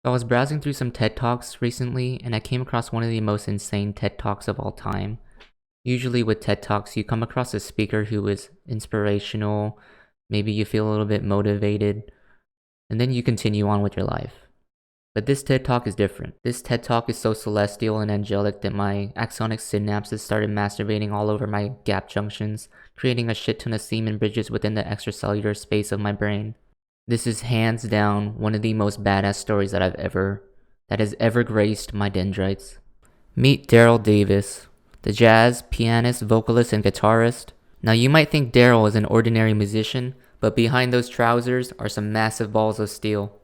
I was browsing through some TED Talks recently, and I came across one of the most insane TED Talks of all time. Usually with TED Talks, you come across a speaker who is inspirational, maybe you feel a little bit motivated, and then you continue on with your life. But this TED Talk is different. This TED Talk is so celestial and angelic that my axonic synapses started masturbating all over my gap junctions, creating a shit ton of semen bridges within the extracellular space of my brain. This is hands down one of the most badass stories that has ever graced my dendrites. Meet Daryl Davis, the jazz, pianist, vocalist, and guitarist. Now you might think Daryl is an ordinary musician, but behind those trousers are some massive balls of steel.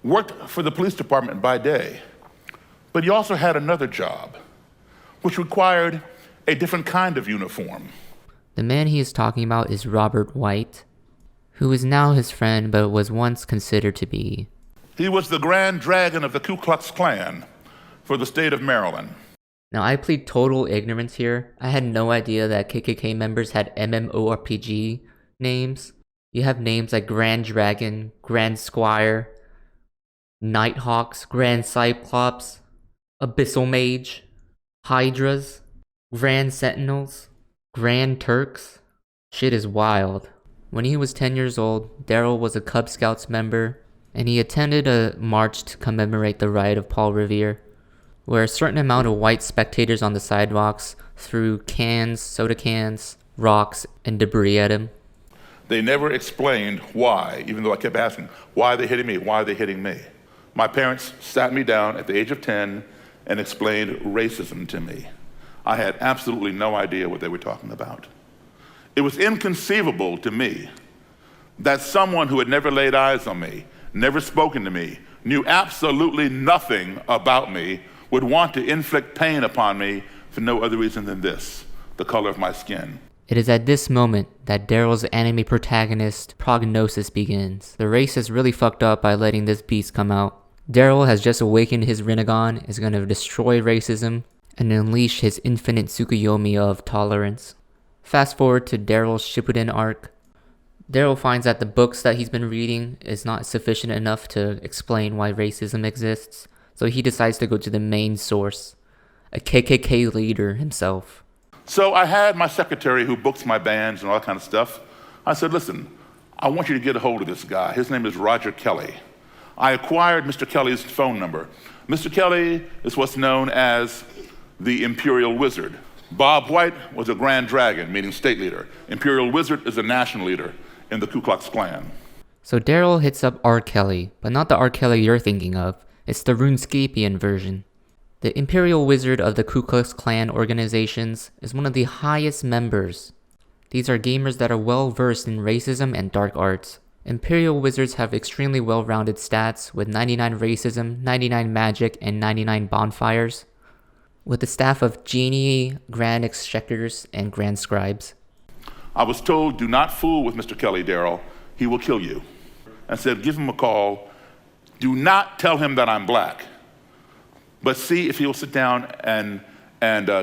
Worked for the police department by day, but he also had another job, which required a different kind of uniform. The man he is talking about is Robert White, who is now his friend but was once considered to be. He was the Grand Dragon of the Ku Klux Klan for the state of Maryland. Now I plead total ignorance here. I had no idea that KKK members had MMORPG names. You have names like Grand Dragon, Grand Squire, Nighthawks, Grand Cyclops, Abyssal Mage, Hydras, Grand Sentinels, Grand Turks. Shit is wild. When he was 10 years old, Daryl was a Cub Scouts member, and he attended a march to commemorate the riot of Paul Revere, where a certain amount of white spectators on the sidewalks threw cans, soda cans, rocks, and debris at him. They never explained why, even though I kept asking, why are they hitting me? Why are they hitting me? My parents sat me down at the age of 10 and explained racism to me. I had absolutely no idea what they were talking about. It was inconceivable to me that someone who had never laid eyes on me, never spoken to me, knew absolutely nothing about me, would want to inflict pain upon me for no other reason than this, the color of my skin. It is at this moment that Daryl's anime protagonist prognosis begins. The race is really fucked up by letting this beast come out. Daryl has just awakened his Rinnegan, is going to destroy racism, and unleash his infinite Tsukuyomi of tolerance. Fast forward to Daryl's Shippuden arc. Daryl finds that the books that he's been reading is not sufficient enough to explain why racism exists, so he decides to go to the main source, a KKK leader himself. So I had my secretary who books my bands and all that kind of stuff. I said, listen, I want you to get a hold of this guy. His name is Roger Kelly. I acquired Mr. Kelly's phone number. Mr. Kelly is what's known as the Imperial Wizard. Bob White was a Grand Dragon, meaning state leader. Imperial Wizard is a national leader in the Ku Klux Klan. So Daryl hits up R. Kelly, but not the R. Kelly you're thinking of. It's the RuneScapian version. The Imperial Wizard of the Ku Klux Klan organizations is one of the highest members. These are gamers that are well versed in racism and dark arts. Imperial Wizards have extremely well-rounded stats with 99 racism, 99 magic, and 99 bonfires, with a staff of Genie, Grand Exchequers, and Grand Scribes. I was told, do not fool with Mr. Kelly, Daryl. He will kill you. I said, give him a call. Do not tell him that I'm black, but see if he'll sit down and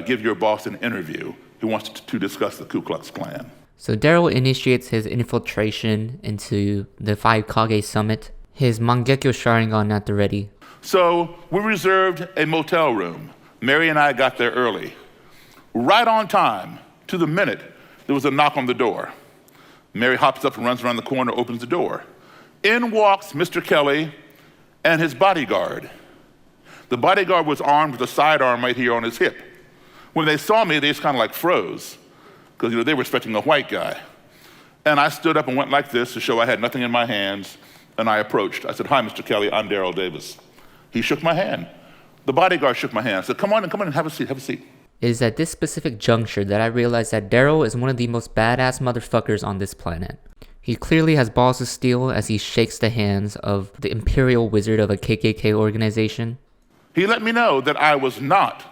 give your boss an interview. He wants to discuss the Ku Klux Klan. So Daryl initiates his infiltration into the 5 Kage Summit, his Mangekyo Sharingan at the ready. So we reserved a motel room. Mary and I got there early. Right on time, to the minute, there was a knock on the door. Mary hops up and runs around the corner, opens the door. In walks Mr. Kelly and his bodyguard. The bodyguard was armed with a sidearm right here on his hip. When they saw me, they just kind of like froze, because they were expecting a white guy. And I stood up and went like this to show I had nothing in my hands, and I approached. I said, hi, Mr. Kelly, I'm Daryl Davis. He shook my hand. The bodyguard shook my hand. I said, come on and have a seat, have a seat. It is at this specific juncture that I realized that Daryl is one of the most badass motherfuckers on this planet. He clearly has balls of steel as he shakes the hands of the Imperial Wizard of a KKK organization. He let me know that I was not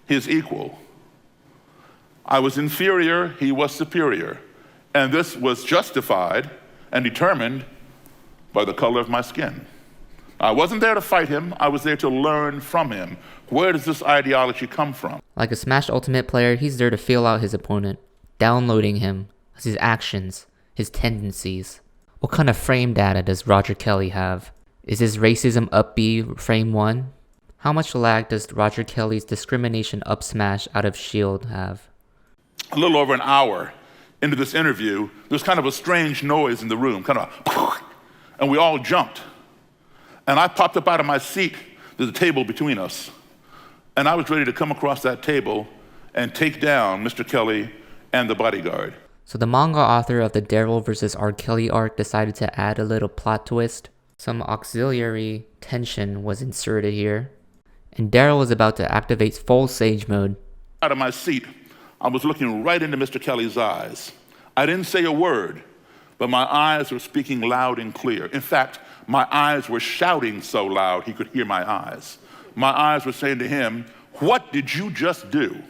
his equal. I was inferior, he was superior. And this was justified and determined by the color of my skin. I wasn't there to fight him, I was there to learn from him. Where does this ideology come from? Like a Smash Ultimate player, he's there to feel out his opponent, downloading him, his actions, his tendencies. What kind of frame data does Roger Kelly have? Is his racism up B frame 1? How much lag does Roger Kelly's discrimination up smash out of S.H.I.E.L.D. have? A little over an hour into this interview, there was kind of a strange noise in the room, kind of, and we all jumped. And I popped up out of my seat. There's a table between us. And I was ready to come across that table and take down Mr. Kelly and the bodyguard. So the manga author of the Daryl vs. R. Kelly arc decided to add a little plot twist. Some auxiliary tension was inserted here. And Daryl was about to activate full Sage mode. Out of my seat, I was looking right into Mr. Kelly's eyes. I didn't say a word, but my eyes were speaking loud and clear. In fact, my eyes were shouting so loud he could hear my eyes. My eyes were saying to him, "What did you just do?"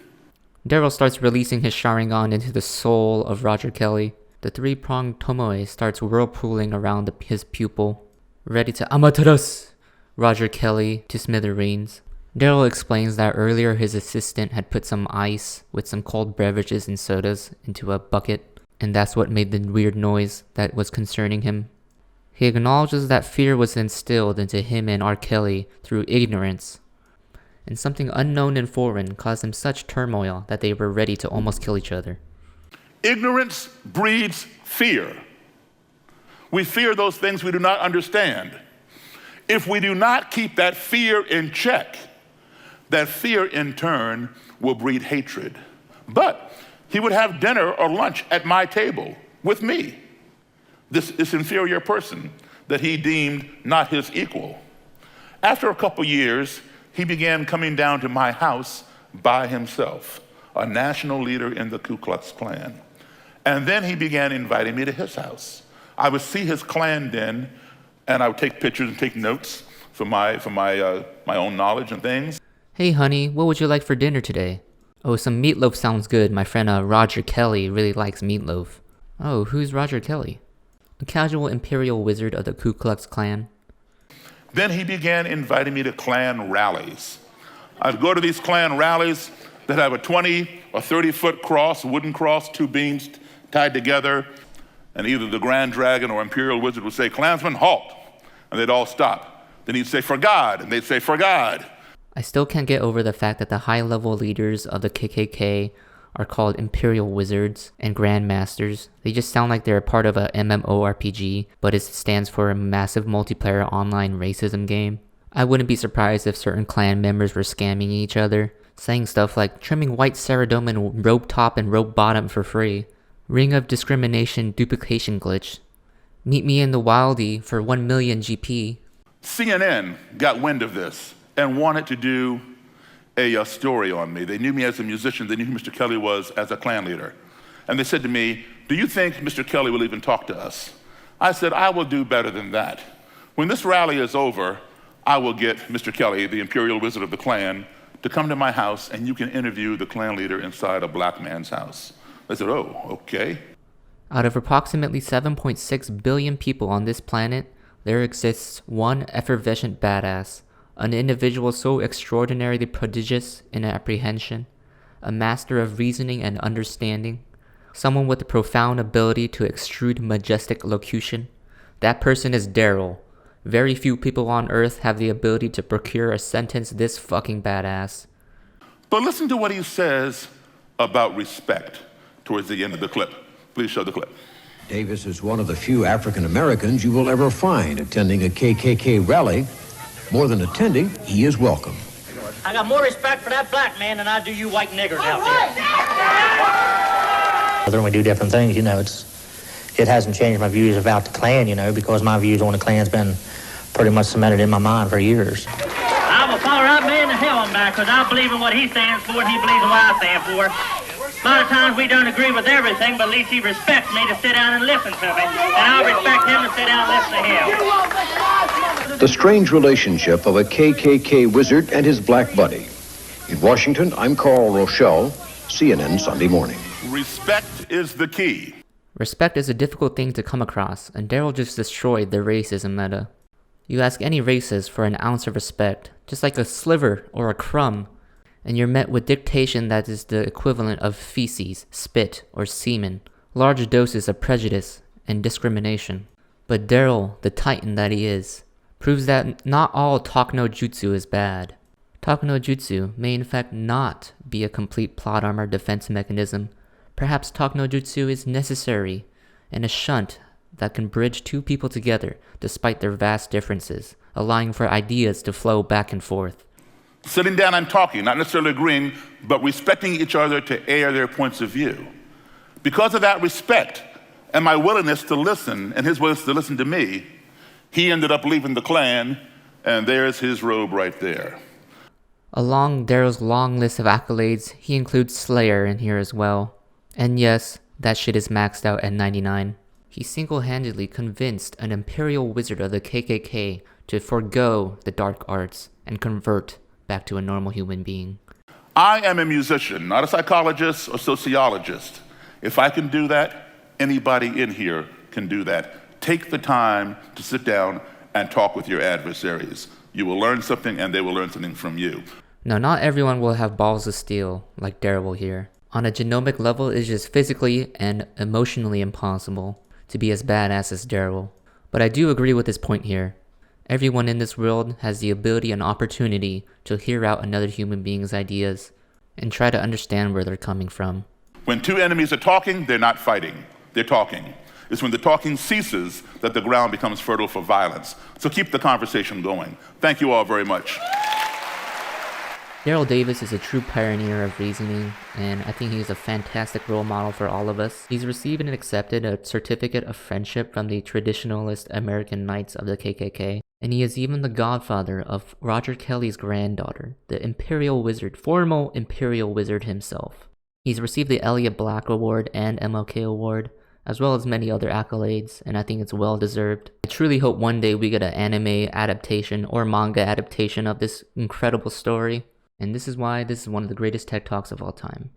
Daryl starts releasing his Sharingan into the soul of Roger Kelly. The three-pronged Tomoe starts whirlpooling around his pupil, ready to Amaterasu Roger Kelly to smithereens. Daryl explains that earlier his assistant had put some ice with some cold beverages and sodas into a bucket, and that's what made the weird noise that was concerning him. He acknowledges that fear was instilled into him and R. Kelly through ignorance, and something unknown and foreign caused them such turmoil that they were ready to almost kill each other. Ignorance breeds fear. We fear those things we do not understand. If we do not keep that fear in check, that fear in turn will breed hatred. But he would have dinner or lunch at my table with me, this inferior person that he deemed not his equal. After a couple years, he began coming down to my house by himself, a national leader in the Ku Klux Klan. And then he began inviting me to his house. I would see his Klan den, and I would take pictures and take notes for my own knowledge and things. Hey honey, what would you like for dinner today? Oh, some meatloaf sounds good. My friend Roger Kelly really likes meatloaf. Oh, who's Roger Kelly? A casual imperial wizard of the Ku Klux Klan. Then he began inviting me to Klan rallies. I'd go to these Klan rallies that have a 20 or 30-foot cross, wooden cross, two beams tied together, and either the Grand Dragon or Imperial Wizard would say, "Klansmen, halt!" And they'd all stop. Then he'd say, "For God," and they'd say, "For God." I still can't get over the fact that the high-level leaders of the KKK are called Imperial Wizards and Grandmasters. They just sound like they're a part of a MMORPG, but it stands for a massive multiplayer online racism game. I wouldn't be surprised if certain clan members were scamming each other, saying stuff like trimming white Saradomin rope top and rope bottom for free, ring of discrimination duplication glitch, meet me in the Wildie for 1 million GP. CNN got wind of this and wanted to do a story on me. They knew me as a musician. They knew who Mr. Kelly was as a Klan leader. And they said to me, "Do you think Mr. Kelly will even talk to us?" I said, "I will do better than that. When this rally is over, I will get Mr. Kelly, the Imperial Wizard of the Klan, to come to my house and you can interview the Klan leader inside a black man's house." I said, "Oh, okay." Out of approximately 7.6 billion people on this planet, there exists one effervescent badass, an individual so extraordinarily prodigious in apprehension, a master of reasoning and understanding, someone with a profound ability to extrude majestic locution. That person is Daryl. Very few people on Earth have the ability to procure a sentence this fucking badass. But listen to what he says about respect towards the end of the clip. Please show the clip. Davis is one of the few African Americans you will ever find attending a KKK rally. More than attending, he is welcome. I got more respect for that black man than I do you white niggers out there. Whether we do different things, you know, it hasn't changed my views about the Klan, you know, because my views on the Klan's been pretty much cemented in my mind for years. I will follow that man to hell and back, because I believe in what he stands for and he believes in what I stand for. A lot of times we don't agree with everything, but at least he respects me to sit down and listen to me. And I'll respect him to sit down and listen to him. The strange relationship of a KKK wizard and his black buddy. In Washington, I'm Carl Rochelle, CNN Sunday Morning. Respect is the key. Respect is a difficult thing to come across, and Daryl just destroyed the racism meta. You ask any racist for an ounce of respect, just like a sliver or a crumb, and you're met with dictation that is the equivalent of feces, spit, or semen, large doses of prejudice and discrimination. But Daryl, the titan that he is, proves that not all talk no jutsu is bad. Talk no jutsu may in fact not be a complete plot armor defense mechanism. Perhaps talk no jutsu is necessary and a shunt that can bridge two people together despite their vast differences, allowing for ideas to flow back and forth. Sitting down and talking, not necessarily agreeing, but respecting each other to air their points of view. Because of that respect and my willingness to listen and his willingness to listen to me, he ended up leaving the Klan, and there's his robe right there. Along Daryl's long list of accolades, he includes Slayer in here as well. And yes, that shit is maxed out at 99. He single-handedly convinced an imperial wizard of the KKK to forego the dark arts and convert back to a normal human being. I am a musician, not a psychologist or sociologist. If I can do that, anybody in here can do that. Take the time to sit down and talk with your adversaries. You will learn something and they will learn something from you. Now, not everyone will have balls of steel like Daryl here. On a genomic level, it's just physically and emotionally impossible to be as badass as Daryl. But I do agree with his point here. Everyone in this world has the ability and opportunity to hear out another human being's ideas and try to understand where they're coming from. When two enemies are talking, they're not fighting, they're talking. It's when the talking ceases that the ground becomes fertile for violence. So keep the conversation going. Thank you all very much. Daryl Davis is a true pioneer of reasoning, and I think he's a fantastic role model for all of us. He's received and accepted a certificate of friendship from the traditionalist American Knights of the KKK, and he is even the godfather of Roger Kelly's granddaughter, the Imperial Wizard, formal Imperial Wizard himself. He's received the Elliot Black Award and MLK Award, as well as many other accolades, and I think it's well deserved. I truly hope one day we get an anime adaptation or manga adaptation of this incredible story. And this is why this is one of the greatest TED Talks of all time.